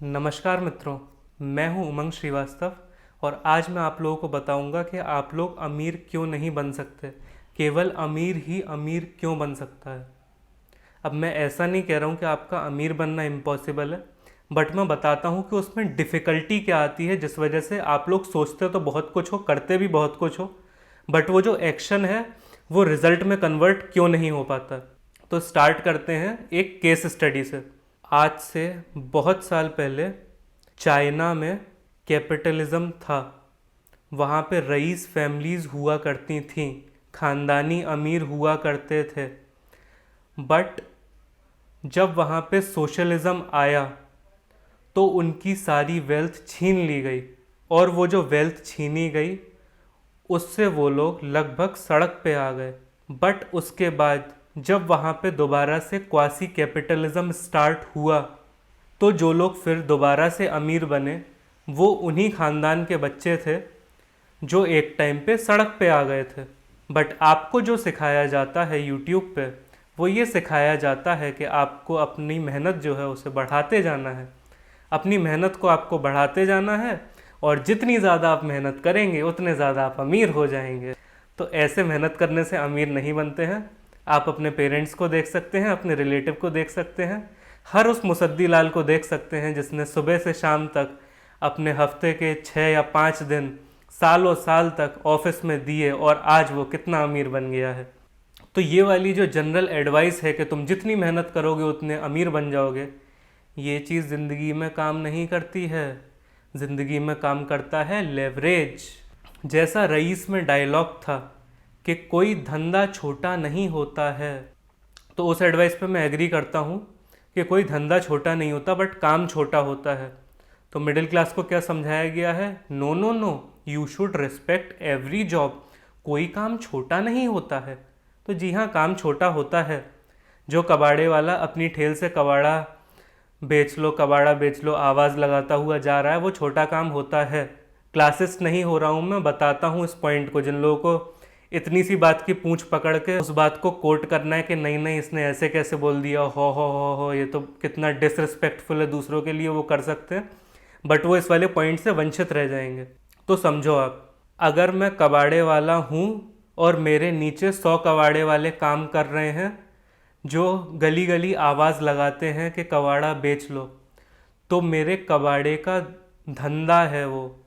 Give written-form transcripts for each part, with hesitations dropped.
नमस्कार मित्रों, मैं हूं उमंग श्रीवास्तव और आज मैं आप लोगों को बताऊंगा कि आप लोग अमीर क्यों नहीं बन सकते। केवल अमीर ही अमीर क्यों बन सकता है। अब मैं ऐसा नहीं कह रहा हूं कि आपका अमीर बनना इम्पॉसिबल है, बट मैं बताता हूं कि उसमें डिफ़िकल्टी क्या आती है जिस वजह से आप लोग सोचते तो बहुत कुछ हो, करते भी बहुत कुछ हो, बट वो जो एक्शन है वो रिजल्ट में कन्वर्ट क्यों नहीं हो पाता। तो स्टार्ट करते हैं एक केस स्टडी से। आज से बहुत साल पहले चाइना में कैपिटलिज्म था। वहाँ पे रईस फैमिलीज हुआ करती थीं, ख़ानदानी अमीर हुआ करते थे। बट जब वहाँ पे सोशलिज़म आया तो उनकी सारी वेल्थ छीन ली गई, और वो जो वेल्थ छीनी गई उससे वो लोग लगभग सड़क पे आ गए। बट उसके बाद जब वहाँ पे दोबारा से क्वासी कैपिटलिज्म स्टार्ट हुआ तो जो लोग फिर दोबारा से अमीर बने वो उन्हीं ख़ानदान के बच्चे थे जो एक टाइम पे सड़क पे आ गए थे। बट आपको जो सिखाया जाता है यूट्यूब पे, वो ये सिखाया जाता है कि आपको अपनी मेहनत जो है उसे बढ़ाते जाना है। अपनी मेहनत को आपको बढ़ाते जाना है और जितनी ज़्यादा आप मेहनत करेंगे उतने ज़्यादा आप अमीर हो जाएंगे। तो ऐसे मेहनत करने से अमीर नहीं बनते हैं। आप अपने पेरेंट्स को देख सकते हैं, अपने रिलेटिव को देख सकते हैं, हर उस मुसद्दी लाल को देख सकते हैं जिसने सुबह से शाम तक अपने हफ्ते के 6 या 5 दिन सालों साल तक ऑफिस में दिए और आज वो कितना अमीर बन गया है। तो ये वाली जो जनरल एडवाइस है कि तुम जितनी मेहनत करोगे उतने अमीर बन जाओगे, ये चीज़ ज़िंदगी में काम नहीं करती है। ज़िंदगी में काम करता है लेवरेज। जैसा रईस में डायलॉग था कि कोई धंधा छोटा नहीं होता है, तो उस एडवाइस पे मैं एग्री करता हूँ कि कोई धंधा छोटा नहीं होता, बट काम छोटा होता है। तो मिडिल क्लास को क्या समझाया गया है? No no no, you should respect every job. कोई काम छोटा नहीं होता है। तो जी हाँ, काम छोटा होता है। जो कबाड़े वाला अपनी ठेल से कबाड़ा बेच लो, कबाड़ा बेच लो आवाज़ लगाता हुआ जा रहा है, वो छोटा काम होता है। क्लासेस नहीं हो रहा हूँ, मैं बताता हूँ इस पॉइंट को। जिन लोगों को इतनी सी बात की पूंछ पकड़ के उस बात को कोट करना है कि नहीं नहीं इसने ऐसे कैसे बोल दिया, हो ये तो कितना डिसरिस्पेक्टफुल है दूसरों के लिए, वो कर सकते हैं, बट वो इस वाले पॉइंट से वंचित रह जाएंगे। तो समझो आप, अगर मैं कबाड़े वाला हूँ और मेरे नीचे 100 कबाड़े वाले काम कर रहे हैं जो गली गली आवाज़ लगाते हैं कि कबाड़ा बेच लो, तो मेरे कबाड़े का धंधा है वो।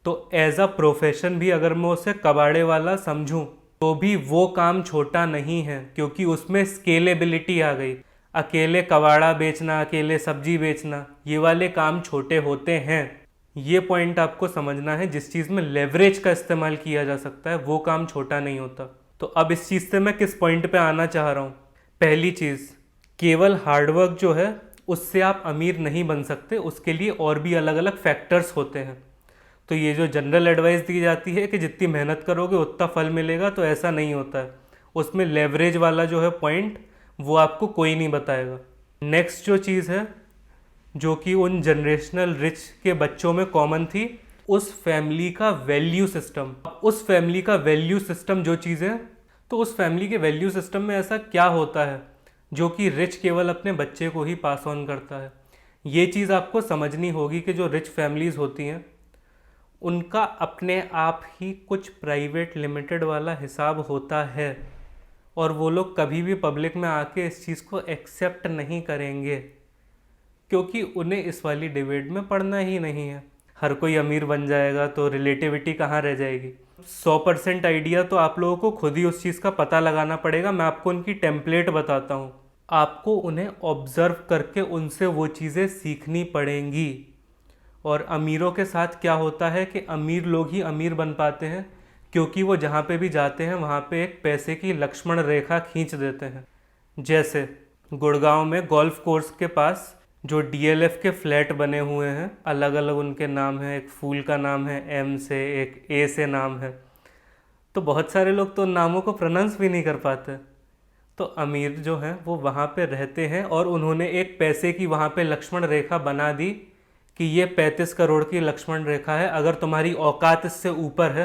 तो एज अ प्रोफेशन भी अगर मैं उसे कबाड़े वाला समझूं तो भी वो काम छोटा नहीं है, क्योंकि उसमें स्केलेबिलिटी आ गई। अकेले कबाड़ा बेचना, अकेले सब्जी बेचना, ये वाले काम छोटे होते हैं। ये पॉइंट आपको समझना है। जिस चीज़ में लेवरेज का इस्तेमाल किया जा सकता है वो काम छोटा नहीं होता। तो अब इस चीज़ से मैं किस पॉइंट पे आना चाह रहा हूँ। पहली चीज़, केवल हार्डवर्क जो है उससे आप अमीर नहीं बन सकते, उसके लिए और भी अलग अलग फैक्टर्स होते हैं। तो ये जो जनरल एडवाइस दी जाती है कि जितनी मेहनत करोगे उतना फल मिलेगा, तो ऐसा नहीं होता है। उसमें लेवरेज वाला जो है पॉइंट, वो आपको कोई नहीं बताएगा। नेक्स्ट जो चीज़ है जो कि उन जनरेशनल रिच के बच्चों में कॉमन थी, उस फैमिली का वैल्यू सिस्टम। उस फैमिली का वैल्यू सिस्टम जो चीज़ें, तो उस फैमिली के वैल्यू सिस्टम में ऐसा क्या होता है जो कि रिच केवल अपने बच्चे को ही पास ऑन करता है। ये चीज़ आपको समझनी होगी कि जो रिच फैमिलीज़ होती हैं उनका अपने आप ही कुछ प्राइवेट लिमिटेड वाला हिसाब होता है, और वो लोग कभी भी पब्लिक में आके इस चीज़ को एक्सेप्ट नहीं करेंगे, क्योंकि उन्हें इस वाली डिबेट में पढ़ना ही नहीं है। हर कोई अमीर बन जाएगा तो रिलेटिविटी कहाँ रह जाएगी। 100% आइडिया तो आप लोगों को खुद ही उस चीज़ का पता लगाना पड़ेगा। मैं आपको उनकी टेम्पलेट बताता हूँ, आपको उन्हें ऑब्जर्व करके उनसे वो चीज़ें सीखनी पड़ेंगी। और अमीरों के साथ क्या होता है कि अमीर लोग ही अमीर बन पाते हैं, क्योंकि वो जहाँ पे भी जाते हैं वहाँ पे एक पैसे की लक्ष्मण रेखा खींच देते हैं। जैसे गुड़गांव में गोल्फ कोर्स के पास जो डीएलएफ के फ्लैट बने हुए हैं, अलग अलग उनके नाम हैं, एक फूल का नाम है एम से, एक ए से नाम है, तो बहुत सारे लोग तो उन नामों को प्रोनाउंस भी नहीं कर पाते। तो अमीर जो हैं वो वहाँ पे रहते हैं और उन्होंने एक पैसे की वहाँ पे लक्ष्मण रेखा बना दी कि ये 35 करोड़ की लक्ष्मण रेखा है, अगर तुम्हारी औकात इससे ऊपर है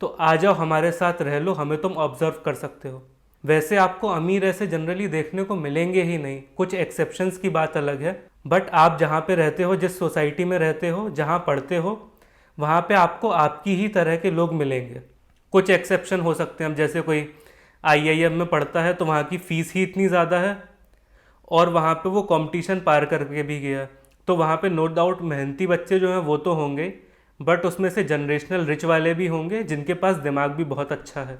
तो आ जाओ हमारे साथ रह लो, हमें तुम ऑब्जर्व कर सकते हो। वैसे आपको अमीर ऐसे जनरली देखने को मिलेंगे ही नहीं, कुछ एक्सेप्शंस की बात अलग है, बट आप जहाँ पे रहते हो, जिस सोसाइटी में रहते हो, जहाँ पढ़ते हो, वहाँ पे आपको आपकी ही तरह के लोग मिलेंगे। कुछ एक्सेप्शन हो सकते हैं, अब जैसे कोई आईआईएम में पढ़ता है तो वहाँ की फ़ीस ही इतनी ज़्यादा है और वहाँ पे वो कंपटीशन पार करके भी गया, तो वहाँ पे नो डाउट मेहनती बच्चे जो हैं वो तो होंगे, बट उसमें से जनरेशनल रिच वाले भी होंगे जिनके पास दिमाग भी बहुत अच्छा है।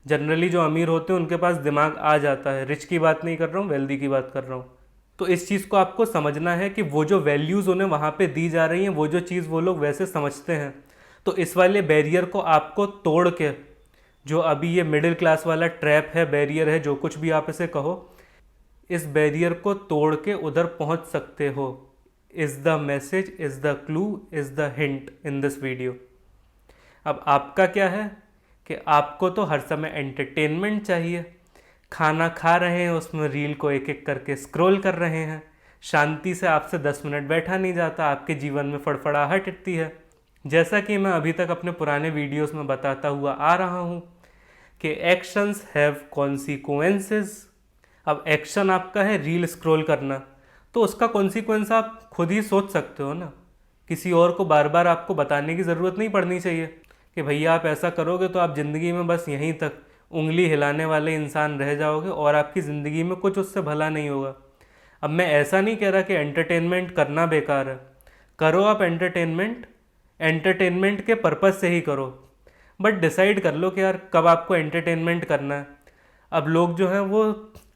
जनरली जो अमीर होते हैं उनके पास दिमाग आ जाता है, रिच की बात नहीं कर रहा हूँ, वेल्दी की बात कर रहा हूँ। तो इस चीज़ को आपको समझना है कि वो जो वैल्यूज़ उन्हें वहाँ पे दी जा रही हैं, वो जो चीज़ वो लोग वैसे समझते हैं, तो इस वाले बैरियर को आपको तोड़ के, जो अभी ये मिडिल क्लास वाला ट्रैप है, बैरियर है, जो कुछ भी आप इसे कहो, इस बैरियर को तोड़ के उधर पहुंच सकते हो। Is the message, is the clue, is the hint in this video. अब आपका क्या है कि आपको तो हर समय एंटरटेनमेंट चाहिए। खाना खा रहे हैं, उसमें रील को एक एक करके स्क्रॉल कर रहे हैं, शांति से आपसे 10 मिनट बैठा नहीं जाता, आपके जीवन में फड़फड़ाहट इतनी है। जैसा कि मैं अभी तक अपने पुराने वीडियोस में बताता हुआ आ रहा हूँ कि एक्शंस हैव कॉन्सिक्वेंसेस। अब एक्शन आपका है रील स्क्रॉल करना, तो उसका कॉन्सिक्वेंस आप खुद ही सोच सकते हो ना। किसी और को बार बार आपको बताने की ज़रूरत नहीं पड़नी चाहिए कि भैया आप ऐसा करोगे तो आप ज़िंदगी में बस यहीं तक उंगली हिलाने वाले इंसान रह जाओगे और आपकी ज़िंदगी में कुछ उससे भला नहीं होगा। अब मैं ऐसा नहीं कह रहा कि एंटरटेनमेंट करना बेकार है, करो आप एंटरटेनमेंट, एंटरटेनमेंट के पर्पज़ से ही करो, बट डिसाइड कर लो कि यार कब आपको एंटरटेनमेंट करना है। अब लोग जो हैं वो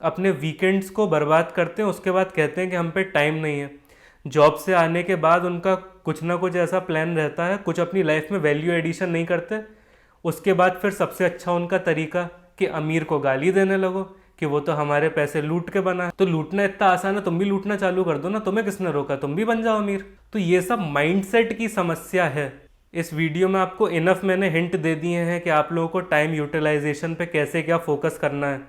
अपने वीकेंड्स को बर्बाद करते हैं, उसके बाद कहते हैं कि हम पे टाइम नहीं है। जॉब से आने के बाद उनका कुछ ना कुछ ऐसा प्लान रहता है, कुछ अपनी लाइफ में वैल्यू एडिशन नहीं करते। उसके बाद फिर सबसे अच्छा उनका तरीका कि अमीर को गाली देने लगो कि वो तो हमारे पैसे लूट के बना है। तो लूटना इतना आसान है, तुम भी लूटना चालू कर दो ना, तुम्हें किसने रोका, तुम भी बन जाओ अमीर। तो ये सब माइंडसेट की समस्या है। इस वीडियो में आपको इनफ मैंने हिंट दे दिए हैं कि आप लोगों को टाइम यूटिलाइजेशन पे कैसे क्या फोकस करना है।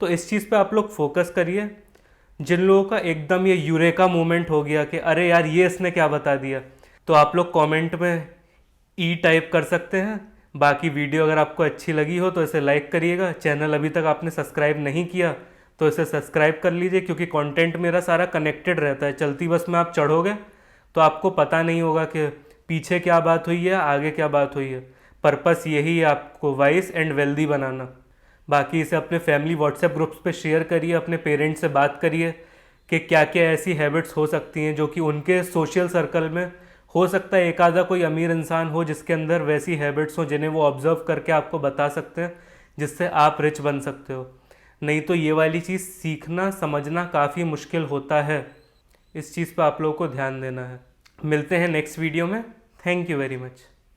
तो इस चीज़ पे आप लोग फोकस करिए। जिन लोगों का एकदम ये यूरेका मोमेंट हो गया कि अरे यार ये इसने क्या बता दिया, तो आप लोग कमेंट में ई टाइप कर सकते हैं। बाकी वीडियो अगर आपको अच्छी लगी हो तो इसे लाइक करिएगा। चैनल अभी तक आपने सब्सक्राइब नहीं किया तो इसे सब्सक्राइब कर लीजिए, क्योंकि कंटेंट मेरा सारा कनेक्टेड रहता है। चलती बस में आप चढ़ोगे तो आपको पता नहीं होगा कि पीछे क्या बात हुई है, आगे क्या बात हुई है। पर्पस यही है आपको वाइस एंड वेल्दी बनाना। बाकी इसे अपने फैमिली व्हाट्सएप ग्रुप्स पे शेयर करिए, अपने पेरेंट्स से बात करिए कि क्या क्या ऐसी हैबिट्स हो सकती हैं जो कि उनके सोशल सर्कल में हो सकता है एक आधा कोई अमीर इंसान हो जिसके अंदर वैसी हैबिट्स हो जिन्हें वो ऑब्जर्व करके आपको बता सकते हैं, जिससे आप रिच बन सकते हो। नहीं तो ये वाली चीज़ सीखना समझना काफ़ी मुश्किल होता है। इस चीज़ पर आप लोगों को ध्यान देना है। मिलते हैं नेक्स्ट वीडियो में। Thank you very much.